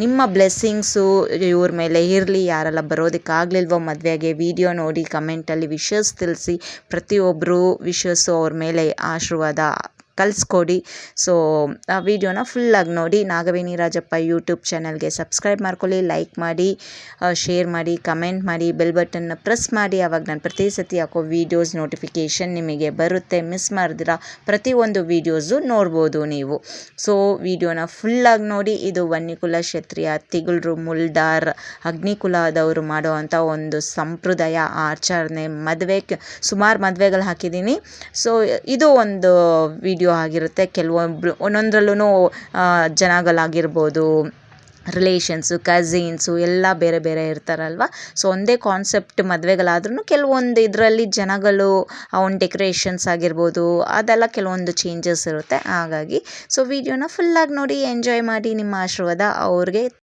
ನಿಮ್ಮ ಬ್ಲೆಸ್ಸಿಂಗ್ಸು ಇವ್ರ ಮೇಲೆ ಇರಲಿ. ಯಾರೆಲ್ಲ ಬರೋದಕ್ಕಾಗಲಿಲ್ವೋ ಮದುವೆಗೆ ವಿಡಿಯೋ ನೋಡಿ ಕಮೆಂಟಲ್ಲಿ ವಿಶಸ್ ತಿಳಿಸಿ. ಪ್ರತಿಯೊಬ್ಬರು ವಿಶಸ್ಸು ಅವ್ರ ಮೇಲೆ ಆಶೀರ್ವಾದ ಕಳಿಸ್ಕೊಡಿ. ಸೊ ಆ ವಿಡಿಯೋನ ಫುಲ್ಲಾಗಿ ನೋಡಿ. ನಾಗವೇಣಿ ರಾಜಪ್ಪ ಯೂಟ್ಯೂಬ್ ಚಾನಲ್ಗೆ ಸಬ್ಸ್ಕ್ರೈಬ್ ಮಾಡ್ಕೊಳ್ಳಿ, ಲೈಕ್ ಮಾಡಿ, ಶೇರ್ ಮಾಡಿ, ಕಮೆಂಟ್ ಮಾಡಿ, ಬೆಲ್ ಬಟನ್ನ ಪ್ರೆಸ್ ಮಾಡಿ. ಆವಾಗ ನಾನು ಪ್ರತಿ ಸತಿ ಹಾಕೋ ವೀಡಿಯೋಸ್ ನೋಟಿಫಿಕೇಷನ್ ನಿಮಗೆ ಬರುತ್ತೆ. ಮಿಸ್ ಮಾಡಿದಿರ ಪ್ರತಿಯೊಂದು ವೀಡಿಯೋಸು ನೋಡ್ಬೋದು ನೀವು. ಸೊ ವಿಡಿಯೋನ ಫುಲ್ಲಾಗಿ ನೋಡಿ. ಇದು ವನ್ಯಕುಲ ಕ್ಷತ್ರಿಯ ತಿಗಳರು ಮುಲ್ದಾರ್ ಅಗ್ನಿಕುಲದವರು ಮಾಡೋ ಅಂಥ ಒಂದು ಸಂಪ್ರದಾಯ ಆಚರಣೆ ಮದುವೆ. ಸುಮಾರು ಮದುವೆಗಳು ಹಾಕಿದ್ದೀನಿ. ಸೊ ಇದು ಒಂದು ವಿಡಿಯೋ ಆಗಿರುತ್ತೆ. ಕೆಲವೊಬ್ಬರು ಒಂದೊಂದರಲ್ಲೂ ಜನಗಳಾಗಿರ್ಬೋದು, ರಿಲೇಷನ್ಸು, ಕಝಿನ್ಸು ಎಲ್ಲ ಬೇರೆ ಬೇರೆ ಇರ್ತಾರಲ್ವ. ಸೊ ಒಂದೇ ಕಾನ್ಸೆಪ್ಟ್ ಮದುವೆಗಳಾದ್ರೂ ಕೆಲವೊಂದು ಇದರಲ್ಲಿ ಜನಗಳು ಒಂದು ಡೆಕೋರೇಷನ್ಸ್ ಆಗಿರ್ಬೋದು ಅದೆಲ್ಲ ಕೆಲವೊಂದು ಚೇಂಜಸ್ ಇರುತ್ತೆ. ಹಾಗಾಗಿ ಸೊ ವಿಡಿಯೋನ ಫುಲ್ಲಾಗಿ ನೋಡಿ, ಎಂಜಾಯ್ ಮಾಡಿ. ನಿಮ್ಮ ಆಶೀರ್ವಾದ ಅವ್ರಿಗೆ